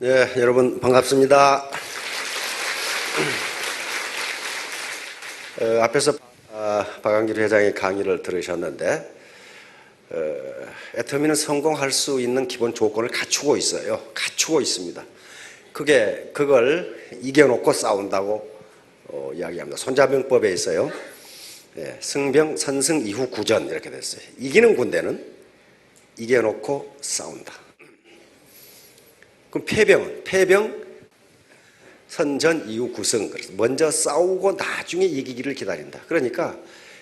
네, 여러분 반갑습니다. 앞에서 박광길 회장의 강의를 들으셨는데 애터미는 성공할 수 있는 기본 조건을 갖추고 있어요. 갖추고 있습니다. 그걸 이겨놓고 싸운다고 이야기합니다. 손자병법에 있어요. 승병, 선승, 이후 구전 이렇게 됐어요. 이기는 군대는 이겨놓고 싸운다. 그럼 패병, 선전, 이후 구승. 그래서 먼저 싸우고 나중에 이기기를 기다린다. 그러니까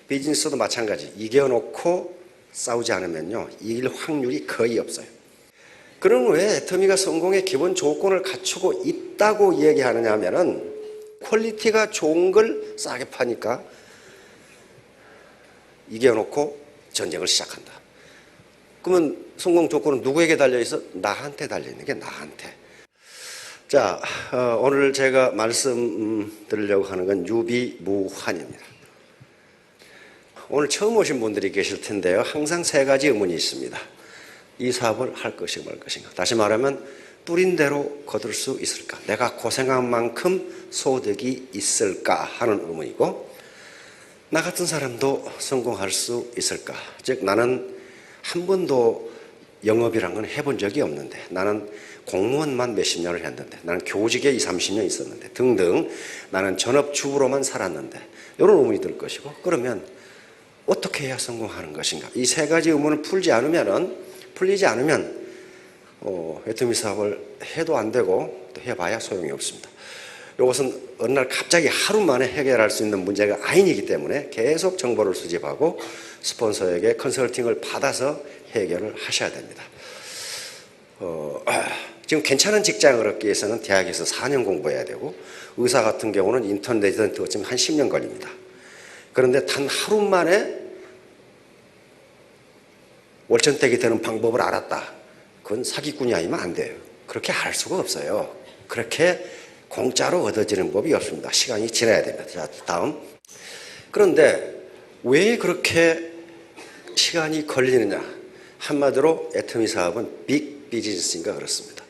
비즈니스도 마찬가지. 이겨놓고 싸우지 않으면요, 이길 확률이 거의 없어요. 그럼 왜 애터미가 성공의 기본 조건을 갖추고 있다고 얘기하느냐 하면은 퀄리티가 좋은 걸 싸게 파니까 이겨놓고 전쟁을 시작한다. 그러면 성공 조건은 누구에게 달려있어? 나한테 달려있는 게 나한테. 자, 오늘 제가 말씀드리려고 하는 건 유비무환입니다. 오늘 처음 오신 분들이 계실 텐데요. 항상 세 가지 의문이 있습니다. 이 사업을 할 것인가 말 것인가. 다시 말하면 뿌린 대로 거둘 수 있을까? 내가 고생한 만큼 소득이 있을까 하는 의문이고, 나 같은 사람도 성공할 수 있을까? 즉 나는 한 번도 영업이란 건 해본 적이 없는데, 나는 공무원만 몇십 년을 했는데, 나는 교직에 20, 30년 있었는데 등등, 나는 전업주부로만 살았는데, 이런 의문이 들 것이고, 그러면 어떻게 해야 성공하는 것인가? 이 세 가지 의문을 풀리지 않으면 애터미 사업을 해도 안 되고 또 해봐야 소용이 없습니다. 이것은 어느 날 갑자기 하루 만에 해결할 수 있는 문제가 아니기 때문에 계속 정보를 수집하고 스폰서에게 컨설팅을 받아서 해결을 하셔야 됩니다. 지금 괜찮은 직장을 얻기 위해서는 대학에서 4년 공부해야 되고, 의사 같은 경우는 인턴 어쩌면 한 10년 걸립니다. 그런데 단 하루 만에 월천댁이 되는 방법을 알았다. 그건 사기꾼이 아니면 안 돼요. 그렇게 할 수가 없어요. 그렇게 공짜로 얻어지는 법이 없습니다. 시간이 지나야 됩니다. 자, 다음. 그런데 왜 그렇게 시간이 걸리느냐? 한마디로 애터미 사업은 빅 비즈니스인가 그렇습니다.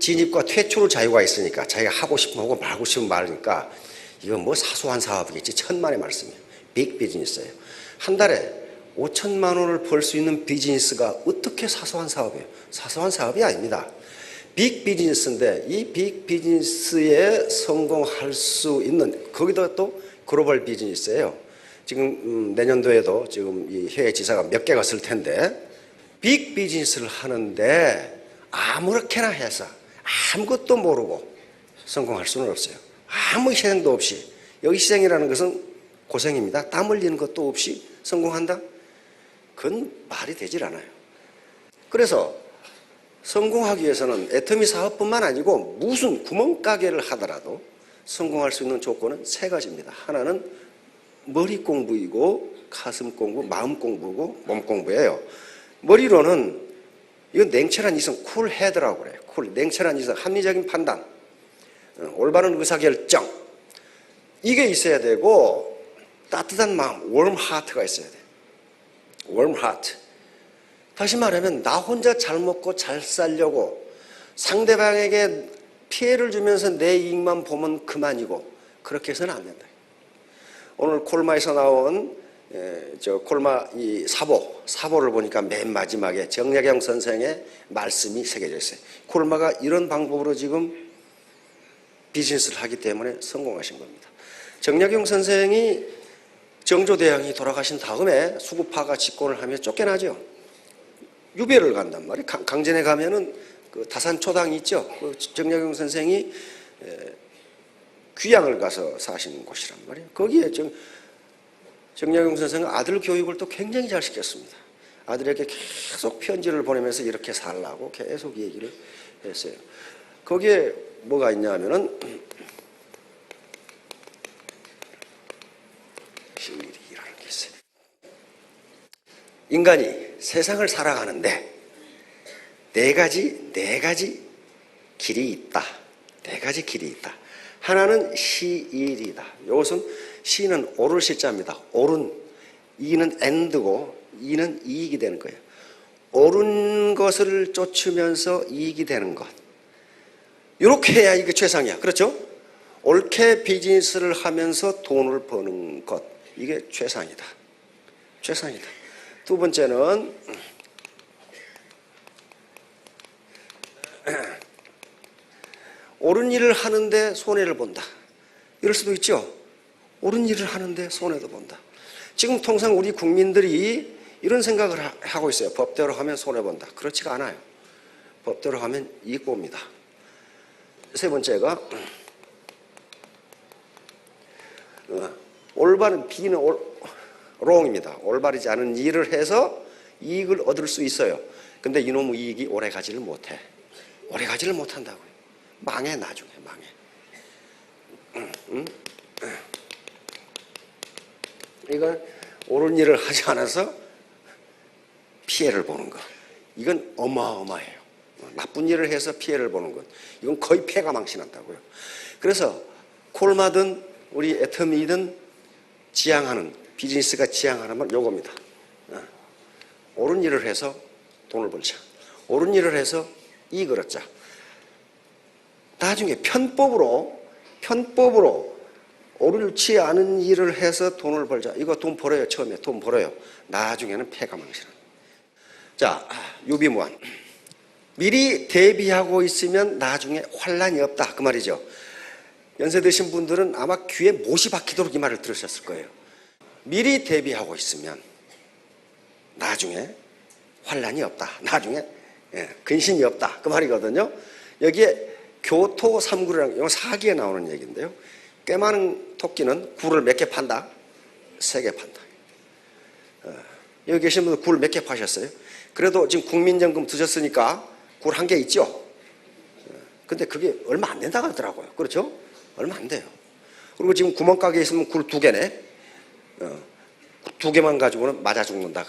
진입과 퇴출의 자유가 있으니까 자기가 하고 싶으면 하고 말고 싶으면 말으니까 이건 뭐 사소한 사업이겠지. 천만의 말씀이에요. 빅 비즈니스예요. 한 달에 5천만 원을 벌 수 있는 비즈니스가 어떻게 사소한 사업이에요? 사소한 사업이 아닙니다. 빅 비즈니스인데 이 빅 비즈니스에 성공할 수 있는, 거기다 또 글로벌 비즈니스예요. 지금 내년도에도 지금 이 해외 지사가 몇 개 갔을 텐데, 빅 비즈니스를 하는데 아무렇게나 해서 아무것도 모르고 성공할 수는 없어요. 아무 희생도 없이. 여기 희생이라는 것은 고생입니다. 땀 흘리는 것도 없이 성공한다? 그건 말이 되질 않아요. 그래서 성공하기 위해서는 애터미 사업뿐만 아니고 무슨 구멍가게를 하더라도 성공할 수 있는 조건은 세 가지입니다. 하나는 머리 공부이고, 가슴 공부, 마음 공부고, 몸 공부예요. 머리로는 이건 냉철한 이성, 쿨헤드라고 그래요. 냉철한 이성, 합리적인 판단, 올바른 의사결정, 이게 있어야 되고, 따뜻한 마음, warm heart가 있어야 돼요. warm heart. 다시 말하면 나 혼자 잘 먹고 잘 살려고 상대방에게 피해를 주면서 내 이익만 보면 그만이고, 그렇게 해서는 안 된다. 오늘 콜마에서 나온 콜마 이 사보를 보니까 맨 마지막에 정약용 선생의 말씀이 새겨져 있어요. 콜마가 이런 방법으로 지금 비즈니스를 하기 때문에 성공하신 겁니다. 정약용 선생이 정조대왕이 돌아가신 다음에 수구파가 집권을 하며 쫓겨나죠. 유배를 간단 말이에요. 강진에 가면은 그 다산초당이 있죠. 그 정약용 선생이 귀양을 가서 사시는 곳이란 말이에요. 거기에 정약용 선생은 아들 교육을 또 굉장히 잘 시켰습니다. 아들에게 계속 편지를 보내면서 이렇게 살라고 계속 얘기를 했어요. 거기에 뭐가 있냐면은 비밀이라는 게 있어요. 인간이 세상을 살아가는데 네 가지 길이 있다. 네 가지 길이 있다. 하나는 시일이다. 이것은 시는 오를 시자입니다. 옳은, 이는 end고 이는 이익이 되는 거예요. 옳은 것을 쫓으면서 이익이 되는 것. 이렇게 해야 이게 최상이야. 그렇죠? 옳게 비즈니스를 하면서 돈을 버는 것, 이게 최상이다. 최상이다. 두 번째는 옳은 일을 하는데 손해를 본다. 이럴 수도 있죠. 옳은 일을 하는데 손해도 본다. 지금 통상 우리 국민들이 이런 생각을 하고 있어요. 법대로 하면 손해본다. 그렇지가 않아요. 법대로 하면 이익 봅니다. 세 번째가 올바른 비는 wrong입니다. 올바르지 않은 일을 해서 이익을 얻을 수 있어요. 근데 이놈의 이익이 오래 가지를 못해. 오래 가지를 못한다고요. 망해, 나중에 망해. 이건 옳은 일을 하지 않아서 피해를 보는 거. 이건 어마어마해요. 나쁜 일을 해서 피해를 보는 것. 이건 거의 폐가 망신한다고요. 그래서 콜마든 우리 애터미든 지향하는, 비즈니스가 지향하는 건 요겁니다. 옳은 일을 해서 돈을 벌자. 옳은 일을 해서 이익을 얻자. 나중에 편법으로 옳지 않은 일을 해서 돈을 벌자. 이거 돈 벌어요. 처음에 돈 벌어요. 나중에는 폐가 망신합니다. 자, 유비무환. 미리 대비하고 있으면 나중에 환란이 없다. 그 말이죠. 연세 드신 분들은 아마 귀에 못이 박히도록 이 말을 들으셨을 거예요. 미리 대비하고 있으면 나중에 환란이 없다. 나중에 근심이 없다. 그 말이거든요. 여기에 교토 삼구리라는 거 사기에 나오는 얘기인데요. 꽤 많은 토끼는 굴을 몇 개 판다? 3개 판다. 여기 계신 분들 굴 몇 개 파셨어요? 그래도 지금 국민연금 드셨으니까 굴 1개 있죠? 근데 그게 얼마 안 된다고 하더라고요. 그렇죠? 얼마 안 돼요. 그리고 지금 구멍가게에 있으면 굴 2개네? 2개만 가지고는 맞아 죽는다.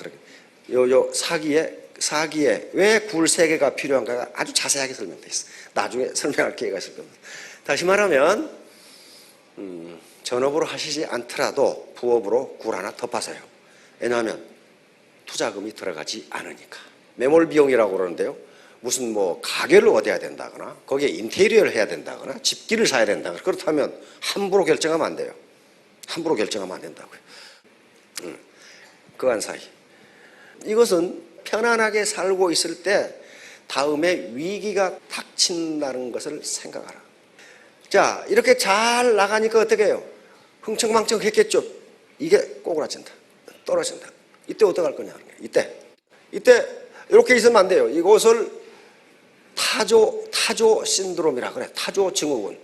요 사기에 왜 굴 3개가 필요한가가 아주 자세하게 설명되어 있어요. 나중에 설명할 기회가 있을 겁니다. 다시 말하면, 전업으로 하시지 않더라도 부업으로 굴 하나 더 파세요. 왜냐하면 투자금이 들어가지 않으니까. 매몰 비용이라고 그러는데요. 무슨 뭐 가게를 얻어야 된다거나 거기에 인테리어를 해야 된다거나 집기를 사야 된다거나 그렇다면 함부로 결정하면 안 돼요. 함부로 결정하면 안 된다고요. 그간 사이. 이것은 편안하게 살고 있을 때 다음에 위기가 닥친다는 것을 생각하라. 자, 이렇게 잘 나가니까 어떻게 해요? 흥청망청 했겠죠. 이게 꼬그라진다. 떨어진다. 이때 어떡할 거냐는 거예요. 이때 이렇게 있으면 안 돼요. 이것을 타조 신드롬이라 그래. 타조 증후군.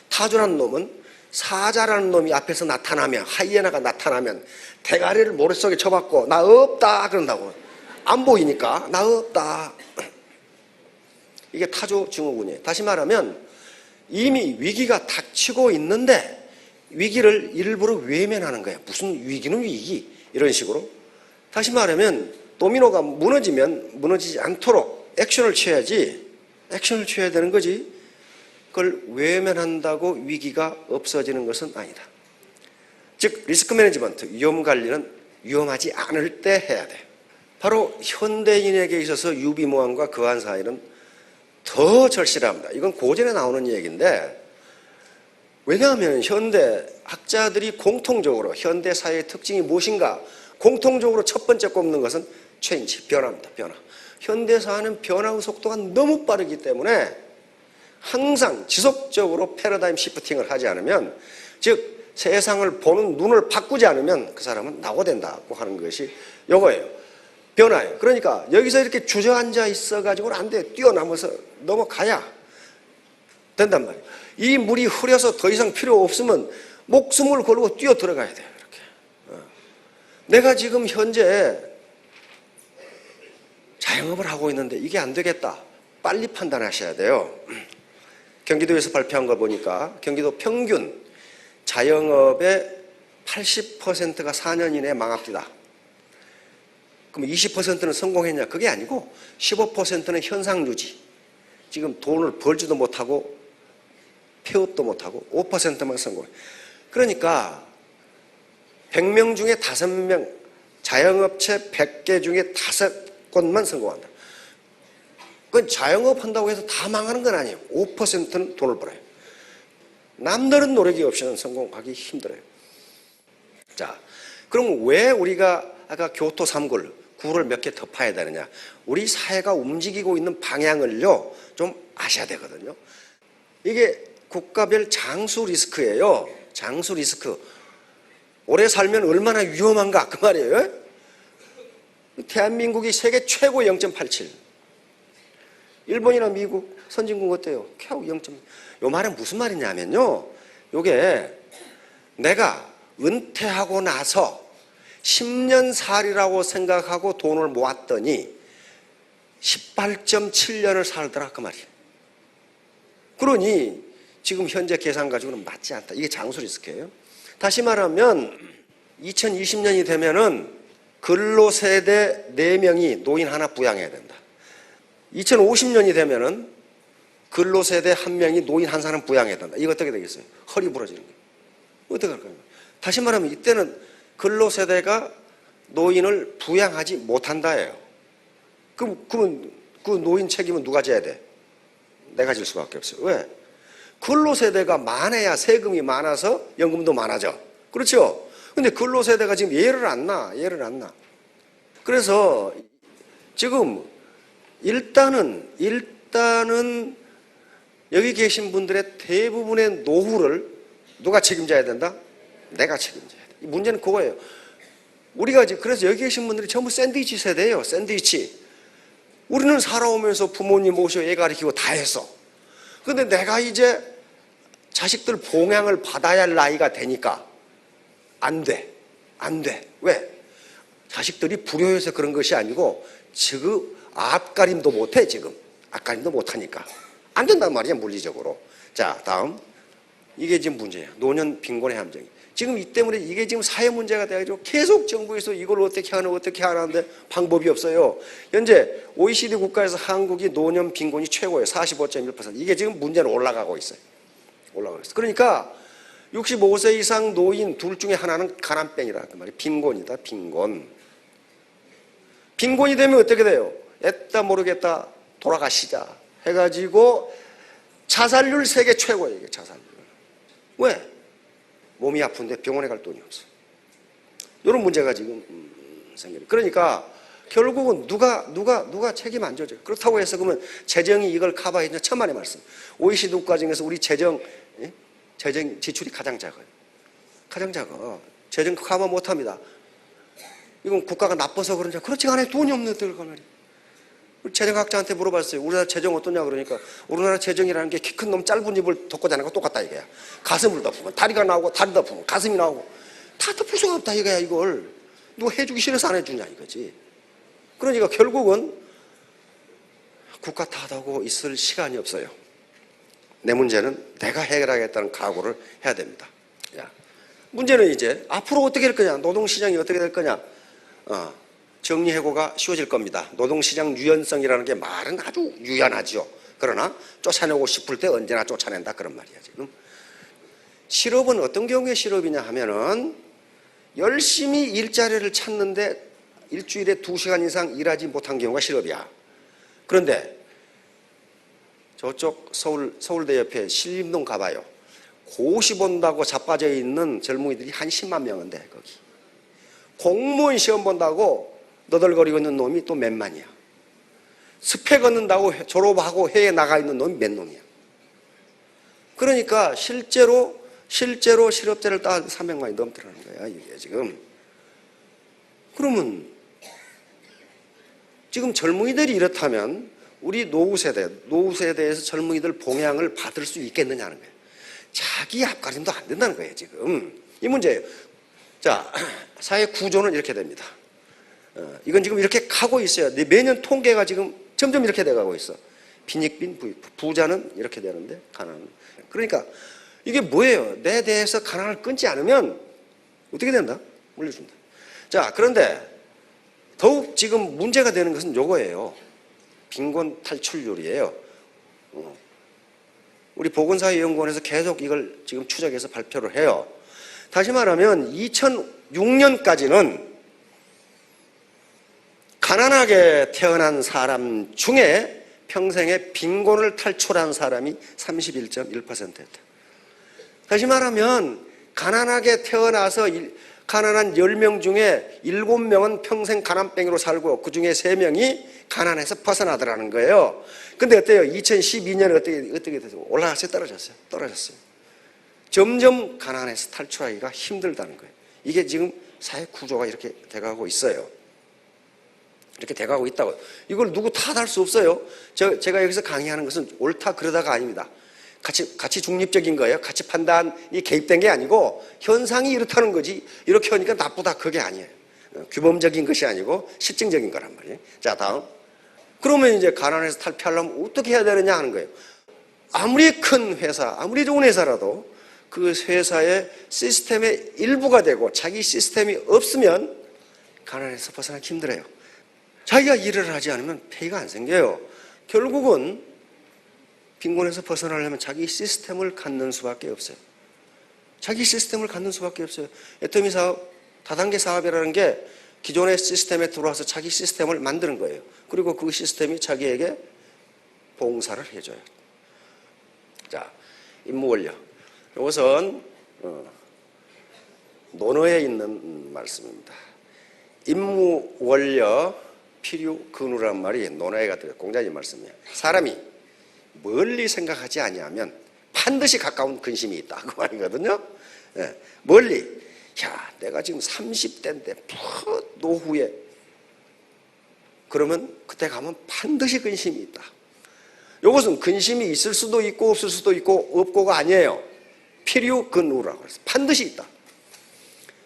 타조라는 놈은 사자라는 놈이 앞에서 나타나면, 하이에나가 나타나면 대가리를 머릿속에 쳐박고 나 없다 그런다고. 안 보이니까 나 없다. 이게 타조 증후군이에요. 다시 말하면 이미 위기가 닥치고 있는데 위기를 일부러 외면하는 거예요. 무슨 위기는 위기. 이런 식으로. 다시 말하면 도미노가 무너지면 무너지지 않도록 액션을 취해야지. 액션을 취해야 되는 거지. 그걸 외면한다고 위기가 없어지는 것은 아니다. 즉 리스크 매니지먼트, 위험 관리는 위험하지 않을 때 해야 돼. 바로 현대인에게 있어서 유비무환과 그한 사이는 더 절실합니다. 이건 고전에 나오는 얘기인데 왜냐하면 현대 학자들이 공통적으로 현대 사회의 특징이 무엇인가 공통적으로 첫 번째 꼽는 것은 체인지, 변화입니다. 변화. 현대 사회는 변화의 속도가 너무 빠르기 때문에 항상 지속적으로 패러다임 시프팅을 하지 않으면 즉 세상을 보는 눈을 바꾸지 않으면 그 사람은 낙오된다고 하는 것이 이거예요. 변화예요. 그러니까 여기서 이렇게 주저앉아 있어가지고는 안 돼요. 뛰어넘어서 넘어가야 된단 말이에요. 이 물이 흐려서 더 이상 필요 없으면 목숨을 걸고 뛰어 들어가야 돼요. 이렇게. 내가 지금 현재 자영업을 하고 있는데 이게 안 되겠다. 빨리 판단하셔야 돼요. 경기도에서 발표한 거 보니까 경기도 평균 자영업의 80%가 4년 이내에 망합니다. 그럼 20%는 성공했냐? 그게 아니고 15%는 현상 유지. 지금 돈을 벌지도 못하고 폐업도 못하고 5%만 성공해. 그러니까 100명 중에 5명, 자영업체 100개 중에 5곳만 성공한다. 그건 자영업 한다고 해서 다 망하는 건 아니에요. 5%는 돈을 벌어요. 남다른 노력이 없이는 성공하기 힘들어요. 자, 그럼 왜 우리가 아까 교토 3굴, 굴을 몇 개 더 파야 되느냐? 우리 사회가 움직이고 있는 방향을요, 좀 아셔야 되거든요. 이게 국가별 장수 리스크예요. 장수 리스크. 오래 살면 얼마나 위험한가 그 말이에요. 대한민국이 세계 최고 0.87. 일본이나 미국 선진국 어때요? 겨우 0.. 요 말은 무슨 말이냐면요. 요게 내가 은퇴하고 나서 10년 살이라고 생각하고 돈을 모았더니 18.7년을 살더라 그 말이에요. 그러니 지금 현재 계산 가지고는 맞지 않다. 이게 장수 리스크예요. 다시 말하면 2020년이 되면은 근로세대 4명이 노인 하나 부양해야 된다. 2050년이 되면은 근로세대 1명이 노인 한 사람 부양해야 된다. 이거 어떻게 되겠어요? 허리 부러지는 거예요. 어떻게 할까요? 다시 말하면 이때는 근로세대가 노인을 부양하지 못한다예요. 그러면 그 노인 책임은 누가 져야 돼? 내가 질 수밖에 없어요. 왜? 근로세대가 많아야 세금이 많아서 연금도 많아져. 그렇죠? 근데 근로세대가 지금 얘를 안 나. 그래서 지금 일단은 여기 계신 분들의 대부분의 노후를 누가 책임져야 된다? 내가 책임져야 돼. 문제는 그거예요. 우리가 그래서 여기 계신 분들이 전부 샌드위치 세대예요. 샌드위치. 우리는 살아오면서 부모님 모시고 애 가르치고 다 했어. 근데 내가 이제 자식들 봉양을 받아야 할 나이가 되니까 안 돼. 왜? 자식들이 불효해서 그런 것이 아니고 지금 앞가림도 못해 지금. 앞가림도 못하니까. 안 된단 말이야 물리적으로. 자, 다음. 이게 지금 문제예요. 노년 빈곤의 함정이. 지금 이 때문에 이게 지금 사회 문제가 돼가지고 계속 정부에서 이걸 어떻게 하는데 방법이 없어요. 현재 OECD 국가에서 한국이 노년 빈곤이 최고예요. 45.1%. 이게 지금 문제는 올라가고 있어요. 그러니까 65세 이상 노인 둘 중에 하나는 가난뱅이라 그 말이에요. 빈곤이다. 빈곤이 되면 어떻게 돼요? 애따 모르겠다 돌아가시자 해가지고 자살률 세계 최고예요. 이게 자살률. 왜? 몸이 아픈데 병원에 갈 돈이 없어. 이런 문제가 지금 생겨요. 그러니까 결국은 누가 책임 안 져줘요. 그렇다고 해서 그러면 재정이 이걸 커버해 주냐? 천만의 말씀. OECD 국가 중에서 우리 재정 지출이 가장 작아요. 재정 커버 못합니다. 이건 국가가 나빠서 그런지 그렇지 않아요. 돈이 없는 데들 가만히. 우리 재정학자한테 물어봤어요. 우리나라 재정 어떠냐 그러니까 우리나라 재정이라는 게 키 큰 놈 짧은 입을 덮고 자는 거 똑같다 이거야. 가슴을 덮으면 다리가 나오고 다리 덮으면 가슴이 나오고 다 덮을 수가 없다 이거야. 이걸 누가 해주기 싫어서 안 해주냐 이거지. 그러니까 결국은 국가 탓하고 있을 시간이 없어요. 내 문제는 내가 해결하겠다는 각오를 해야 됩니다. 문제는 이제 앞으로 어떻게 될 거냐, 노동시장이 어떻게 될 거냐. 정리해고가 쉬워질 겁니다. 노동시장 유연성이라는 게 말은 아주 유연하죠. 그러나 쫓아내고 싶을 때 언제나 쫓아낸다 그런 말이야 지금. 실업은 어떤 경우에 실업이냐 하면은 열심히 일자리를 찾는데 일주일에 2시간 이상 일하지 못한 경우가 실업이야. 그런데 저쪽 서울대 옆에 신림동 가봐요. 고시 본다고 자빠져 있는 젊은이들이 한 10만 명은 돼 거기. 공무원 시험 본다고 너덜거리고 있는 놈이 또 몇만이야. 스펙 얻는다고 졸업하고 해외에 나가 있는 놈이 몇 놈이야. 그러니까 실제로 실업자를 따지면 300만이 넘더라는 거야 이게 지금. 그러면 지금 젊은이들이 이렇다면 우리 노후 세대에서 젊은이들 봉양을 받을 수 있겠느냐는 거예요. 자기 앞가림도 안 된다는 거예요 지금. 이 문제예요. 자, 사회 구조는 이렇게 됩니다. 이건 지금 이렇게 가고 있어요. 매년 통계가 지금 점점 이렇게 돼가고 있어. 빈익빈 부익부. 부자는 이렇게 되는데 가난은. 그러니까 이게 뭐예요? 내 대해서 가난을 끊지 않으면 어떻게 된다? 물려준다. 자, 그런데 더욱 지금 문제가 되는 것은 요거예요. 빈곤 탈출률이에요. 우리 보건사회연구원에서 계속 이걸 지금 추적해서 발표를 해요. 다시 말하면 2006년까지는 가난하게 태어난 사람 중에 평생에 빈곤을 탈출한 사람이 31.1%였다. 다시 말하면 가난하게 태어나서 가난한 10명 중에 7명은 평생 가난뱅이로 살고 그중에 3명이 가난해서 벗어나더라는 거예요. 근데 어때요? 2012년에 어떻게 됐어요? 올라갔어요? 떨어졌어요? 떨어졌어요. 점점 가난해서 탈출하기가 힘들다는 거예요. 이게 지금 사회 구조가 이렇게 돼가고 있어요. 이렇게 돼가고 있다고. 이걸 누구 탓할 수 없어요. 제가 여기서 강의하는 것은 옳다 그러다가 아닙니다. 같이 중립적인 거예요. 같이 판단이 개입된 게 아니고 현상이 이렇다는 거지. 이렇게 하니까 나쁘다 그게 아니에요. 규범적인 것이 아니고 실증적인 거란 말이에요. 자, 다음. 그러면 이제 가난해서 탈피하려면 어떻게 해야 되느냐 하는 거예요. 아무리 큰 회사, 아무리 좋은 회사라도 그 회사의 시스템의 일부가 되고 자기 시스템이 없으면 가난해서 벗어나기 힘들어요. 자기가 일을 하지 않으면 페이가 안 생겨요. 결국은 빈곤에서 벗어나려면 자기 시스템을 갖는 수밖에 없어요. 자기 시스템을 갖는 수밖에 없어요. 애터미 사업, 다단계 사업이라는 게 기존의 시스템에 들어와서 자기 시스템을 만드는 거예요. 그리고 그 시스템이 자기에게 봉사를 해줘요. 자, 임무원료. 이것은 논어에 있는 말씀입니다. 임무원료 필요 근우란 말이 논어에가 들어요. 공자님 말씀이에요. 사람이 멀리 생각하지 아니하면 반드시 가까운 근심이 있다. 그 말이거든요. 예, 멀리. 야, 내가 지금 30대인데 노후에 그러면 그때 가면 반드시 근심이 있다. 이것은 근심이 있을 수도 있고 없을 수도 있고 없고가 아니에요. 필요 근우라고 해서 반드시 있다.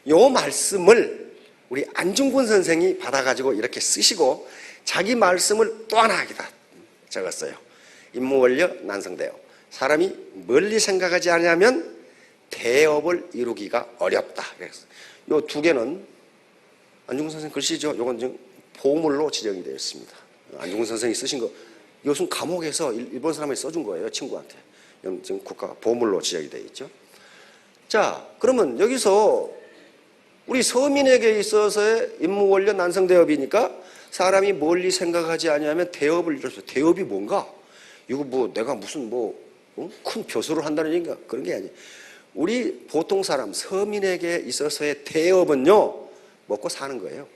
이 말씀을 우리 안중근 선생이 받아가지고 이렇게 쓰시고 자기 말씀을 또 하나 하기다 적었어요. 임무원료 난성대업. 사람이 멀리 생각하지 않으면 대업을 이루기가 어렵다. 그래서 이 두 개는 안중근 선생 글씨죠. 이건 지금 보물로 지정이 되어 있습니다. 안중근 선생이 쓰신 거, 이것은 감옥에서 일본 사람이 써준 거예요. 친구한테. 지금 국가 보물로 지정이 되어 있죠. 자, 그러면 여기서 우리 서민에게 있어서의 임무원료 난성대업이니까 사람이 멀리 생각하지 않으면 대업을 이루어서 대업이 뭔가? 이거 뭐 내가 무슨 큰 표수를 한다는 얘기인가? 그런 게 아니에요. 우리 보통 사람 서민에게 있어서의 대업은요, 먹고 사는 거예요.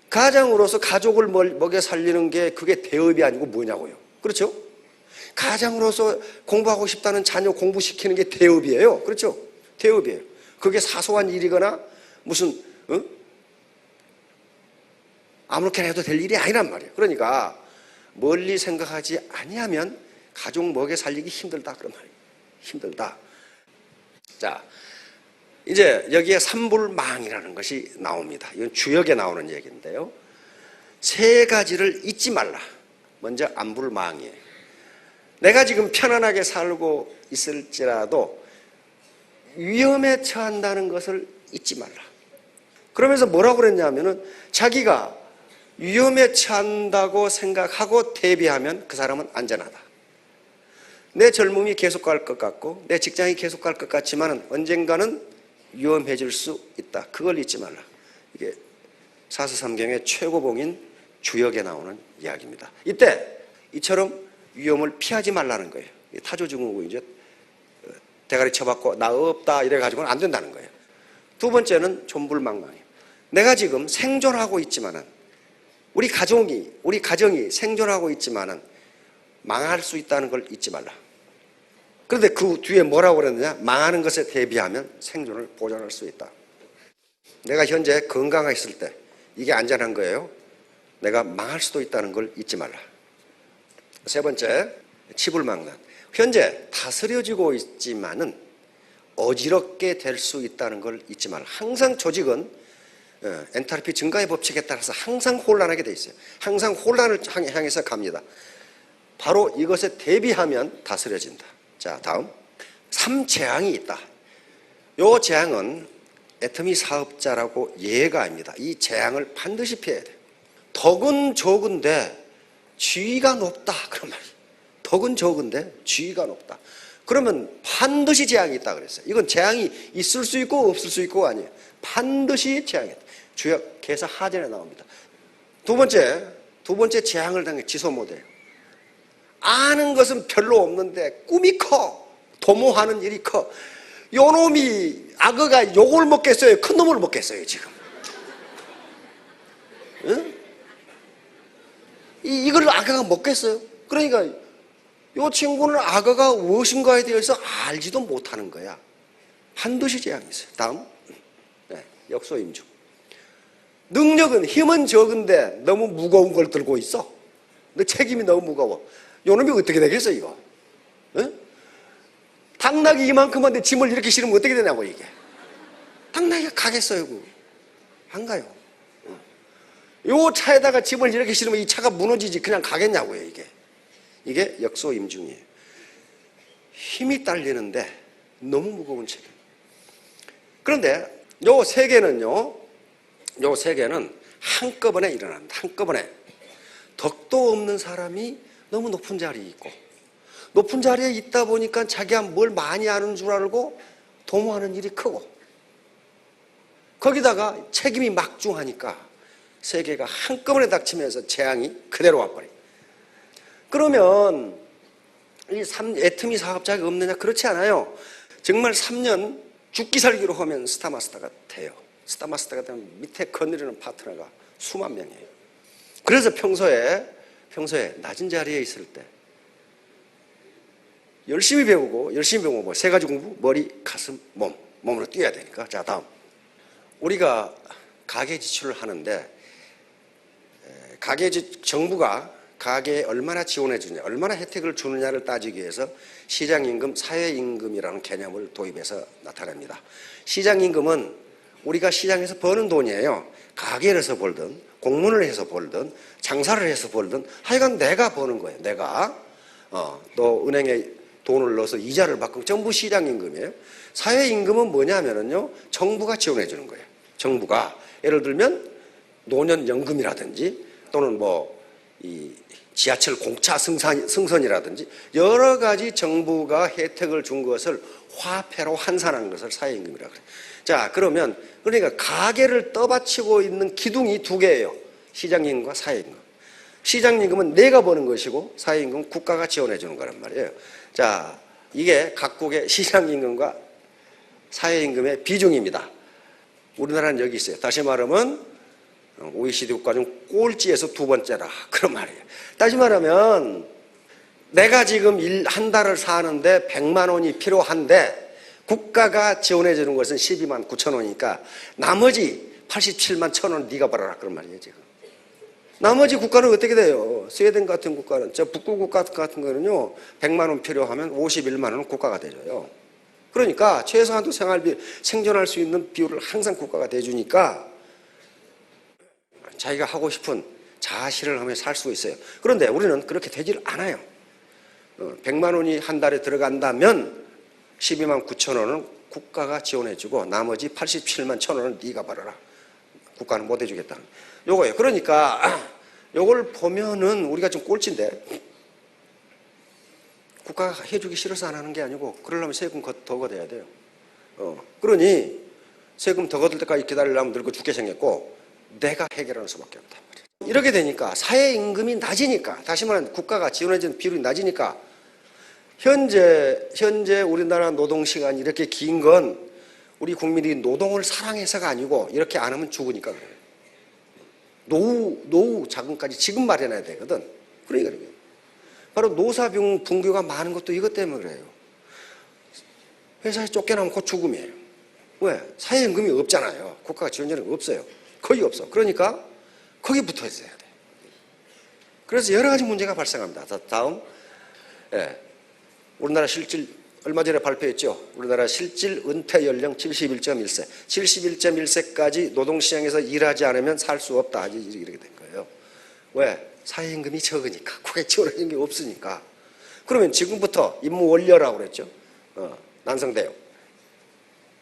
가장으로서 가족을 먹여 살리는 게 그게 대업이 아니고 뭐냐고요. 그렇죠? 가장으로서 공부하고 싶다는 자녀 공부시키는 게 대업이에요. 그렇죠? 대업이에요. 그게 사소한 일이거나 무슨 아무렇게나 해도 될 일이 아니란 말이에요. 그러니까 멀리 생각하지 아니하면 가족 먹여 살리기 힘들다 그런 말이에요. 힘들다. 자, 이제 여기에 삼불망이라는 것이 나옵니다. 이건 주역에 나오는 얘기인데요. 세 가지를 잊지 말라. 먼저 안불망이에요. 내가 지금 편안하게 살고 있을지라도 위험에 처한다는 것을 잊지 말라. 그러면서 뭐라고 그랬냐면은 자기가 위험에 처한다고 생각하고 대비하면 그 사람은 안전하다. 내 젊음이 계속 갈 것 같고 내 직장이 계속 갈 것 같지만 언젠가는 위험해질 수 있다. 그걸 잊지 말라. 이게 사서삼경의 최고봉인 주역에 나오는 이야기입니다. 이때 이처럼 위험을 피하지 말라는 거예요. 타조증후군 이제 대가리 쳐박고 나 없다 이래가지고는 안 된다는 거예요. 두 번째는 존불망망이에요. 내가 지금 생존하고 있지만은 우리 가정이 생존하고 있지만은 망할 수 있다는 걸 잊지 말라. 그런데 그 뒤에 뭐라고 그랬느냐? 망하는 것에 대비하면 생존을 보존할 수 있다. 내가 현재 건강하게 있을 때 이게 안전한 거예요. 내가 망할 수도 있다는 걸 잊지 말라. 세 번째, 치불망란. 현재 다스려지고 있지만은 어지럽게 될 수 있다는 걸 잊지 말라. 항상 조직은 엔탈피 증가의 법칙에 따라서 항상 혼란하게 돼 있어요. 항상 혼란을 향해서 갑니다. 바로 이것에 대비하면 다스려진다. 자, 다음. 3재앙이 있다. 이 재앙은 애터미 사업자라고 예가입니다. 이 재앙을 반드시 피해야 돼요. 덕은 적은데 지위가 높다. 그런 말이에요. 덕은 적은데 지위가 높다. 그러면 반드시 재앙이 있다 그랬어요. 이건 재앙이 있을 수 있고 없을 수 있고 반드시 재앙이 있다. 주역 개사 하전에 나옵니다. 두 두 번째 재앙을 당해 지소 못해요. 아는 것은 별로 없는데 꿈이 커. 도모하는 일이 커. 요 놈이 악어가 요걸 먹겠어요? 큰 놈을 먹겠어요 지금? 응? 이걸 악어가 먹겠어요? 그러니까 요 친구는 악어가 무엇인가에 대해서 알지도 못하는 거야. 반드시 재앙이 있어요. 다음. 네, 역소임중. 능력은 힘은 적은데 너무 무거운 걸 들고 있어. 너 책임이 너무 무거워. 요 놈이 어떻게 되겠어 이거? 응? 당나귀 이만큼한데 짐을 이렇게 실으면 어떻게 되냐고 이게. 당나귀가 가겠어요? 안 가요. 요 차에다가 짐을 이렇게 실으면 이 차가 무너지지 그냥 가겠냐고요 이게. 이게 역소임중이에요. 힘이 딸리는데 너무 무거운 책임. 그런데 요 세 개는요, 요 세 개는 한꺼번에 일어납니다. 한꺼번에. 덕도 없는 사람이 너무 높은 자리에 있고, 높은 자리에 있다 보니까 자기가 뭘 많이 아는 줄 알고 도모하는 일이 크고, 거기다가 책임이 막중하니까 세 개가 한꺼번에 닥치면서 재앙이 그대로 와버려요. 그러면 이 애터미 사업자가 없느냐? 그렇지 않아요. 정말 3년 죽기 살기로 하면 스타마스터가 돼요. 스타마스터가 되면 밑에 거느리는 파트너가 수만 명이에요. 그래서 평소에 낮은 자리에 있을 때 열심히 배우고 뭐 세 가지 공부, 머리, 가슴, 몸으로 뛰어야 되니까. 자, 다음. 우리가 가계 지출을 하는데 정부가 가계에 얼마나 지원해 주느냐, 얼마나 혜택을 주느냐를 따지기 위해서 시장임금, 사회임금이라는 개념을 도입해서 나타냅니다. 시장임금은 우리가 시장에서 버는 돈이에요. 가게를 해서 벌든 공문을 해서 벌든 장사를 해서 벌든 하여간 내가 버는 거예요. 내가 또 은행에 돈을 넣어서 이자를 받고 전부 시장임금이에요. 사회임금은 뭐냐면요, 정부가 지원해 주는 거예요. 정부가 예를 들면 노년연금이라든지 또는 이 지하철 공차 승선이라든지 여러 가지 정부가 혜택을 준 것을 화폐로 환산하는 것을 사회임금이라고 그래요. 자, 그러면 그러니까 가계를 떠받치고 있는 기둥이 두 개예요. 시장임금과 사회임금. 시장임금은 내가 버는 것이고 사회임금은 국가가 지원해 주는 거란 말이에요. 자, 이게 각국의 시장임금과 사회임금의 비중입니다. 우리나라는 여기 있어요. 다시 말하면 OECD 국가 중 꼴찌에서 두 번째라 그런 말이에요. 다시 말하면 내가 지금 한 달을 사는데 100만 원이 필요한데 국가가 지원해 주는 것은 12만 9천 원이니까 나머지 87만 1천 원 네가 벌어라 그런 말이에요 지금. 나머지 국가는 어떻게 돼요? 스웨덴 같은 국가는, 저 북구국 같은 거는요 100만 원 필요하면 51만 원은 국가가 대줘요. 그러니까 최소한도 생활비, 생존할 수 있는 비율을 항상 국가가 대주니까 자기가 하고 싶은 자아실현을 하며 살 수 있어요. 그런데 우리는 그렇게 되지를 않아요. 100만 원이 한 달에 들어간다면 12만 9천 원은 국가가 지원해주고 나머지 87만 1천 원은 네가 벌어라. 국가는 못 해주겠다는 요거예요. 그러니까 요걸 보면은 우리가 좀 꼴찌인데 국가가 해주기 싫어서 안 하는 게 아니고 그러려면 세금 더 걷어야 돼요. 그러니 세금 더 걷을 때까지 기다리려면 늙어 죽게 생겼고 내가 해결하는 수밖에 없단 말이에요. 이렇게 되니까 사회임금이 낮으니까, 다시 말하면 국가가 지원해주는 비율이 낮으니까 현재 우리나라 노동시간이 이렇게 긴 건 우리 국민이 노동을 사랑해서가 아니고 이렇게 안 하면 죽으니까 그래요. 노후 자금까지 지금 마련해야 되거든. 그러니까 그래요. 바로 노사분규가 많은 것도 이것 때문에 그래요. 회사에 쫓겨나면 곧 죽음이에요. 왜? 사회임금이 없잖아요. 국가가 지원자는 없어요. 거의 없어. 그러니까 거기 붙어 있어야 돼. 그래서 여러 가지 문제가 발생합니다. 다음. 우리나라 실질 얼마 전에 발표했죠. 우리나라 실질 은퇴 연령 71.1세. 71.1세까지 노동시장에서 일하지 않으면 살 수 없다. 이렇게 된 거예요. 왜? 사회임금이 적으니까. 국가에 지원하는 게 없으니까. 그러면 지금부터 임무 원료라고 그랬죠. 난성대요.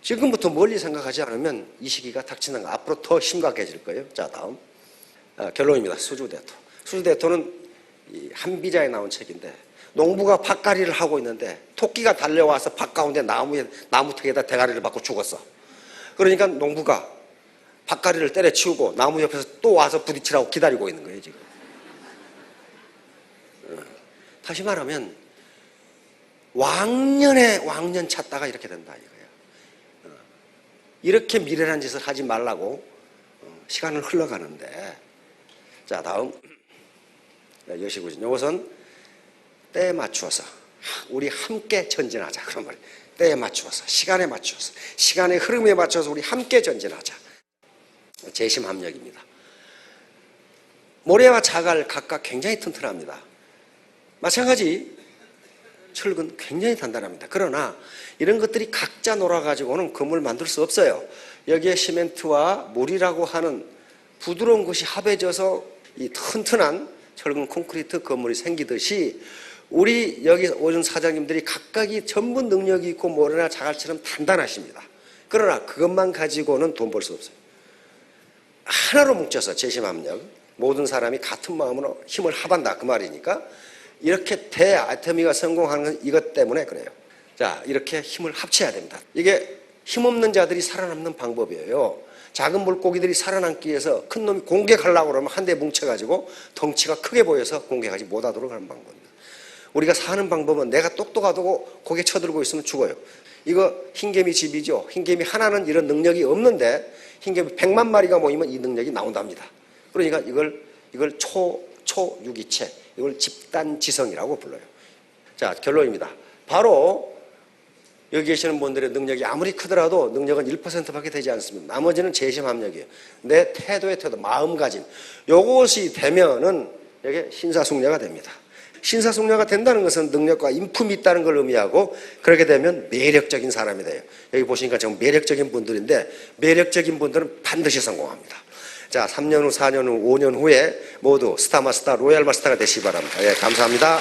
지금부터 멀리 생각하지 않으면 이 시기가 닥치는 거 앞으로 더 심각해질 거예요. 자, 다음. 결론입니다. 수주대토. 수주대토는 한비자에 나온 책인데 농부가 밭갈이를 하고 있는데 토끼가 달려와서 밭 가운데 나무턱에다 대가리를 받고 죽었어. 그러니까 농부가 밭갈이를 때려치우고 나무 옆에서 또 와서 부딪히라고 기다리고 있는 거예요 지금. 다시 말하면 왕년 찾다가 이렇게 된다 이거예요. 이렇게 미련한 짓을 하지 말라고 시간을 흘러가는데, 자 다음 여시구신. 이것은 때에 맞추어서 우리 함께 전진하자 그런 말이에요. 때에 맞추어서, 시간에 맞추어서, 시간의 흐름에 맞춰서 우리 함께 전진하자. 재심합력입니다. 모래와 자갈 각각 굉장히 튼튼합니다. 마찬가지 철근 굉장히 단단합니다. 그러나 이런 것들이 각자 놀아가지고는 건물을 만들 수 없어요. 여기에 시멘트와 물이라고 하는 부드러운 것이 합해져서 이 튼튼한 철근 콘크리트 건물이 생기듯이 우리 여기 오신 사장님들이 각각이 전부 능력이 있고 모래나 자갈처럼 단단하십니다. 그러나 그것만 가지고는 돈 벌 수 없어요. 하나로 뭉쳐서 재심합력, 모든 사람이 같은 마음으로 힘을 합한다 그 말이니까 이렇게 대아토미가 성공하는 건 이것 때문에 그래요. 자, 이렇게 힘을 합쳐야 됩니다. 이게 힘없는 자들이 살아남는 방법이에요. 작은 물고기들이 살아남기 위해서 큰 놈이 공격하려고 그러면 한 대 뭉쳐가지고 덩치가 크게 보여서 공격하지 못하도록 하는 방법입니다. 우리가 사는 방법은 내가 똑똑하다고 고개 쳐들고 있으면 죽어요. 이거 흰개미 집이죠. 흰개미 하나는 이런 능력이 없는데 흰개미 100만 마리가 모이면 이 능력이 나온답니다. 그러니까 이걸 초유기체, 이걸 집단지성이라고 불러요. 자, 결론입니다. 바로 여기 계시는 분들의 능력이 아무리 크더라도 능력은 1%밖에 되지 않습니다. 나머지는 재심합력이에요. 내 태도의 태도, 마음가짐. 요것이 되면은 이게 신사숙녀가 됩니다. 신사숙녀가 된다는 것은 능력과 인품이 있다는 걸 의미하고, 그렇게 되면 매력적인 사람이 돼요. 여기 보시니까 정말 매력적인 분들인데, 매력적인 분들은 반드시 성공합니다. 자, 3년 후, 4년 후, 5년 후에 모두 스타마스터, 로얄마스터가 되시기 바랍니다. 예, 감사합니다.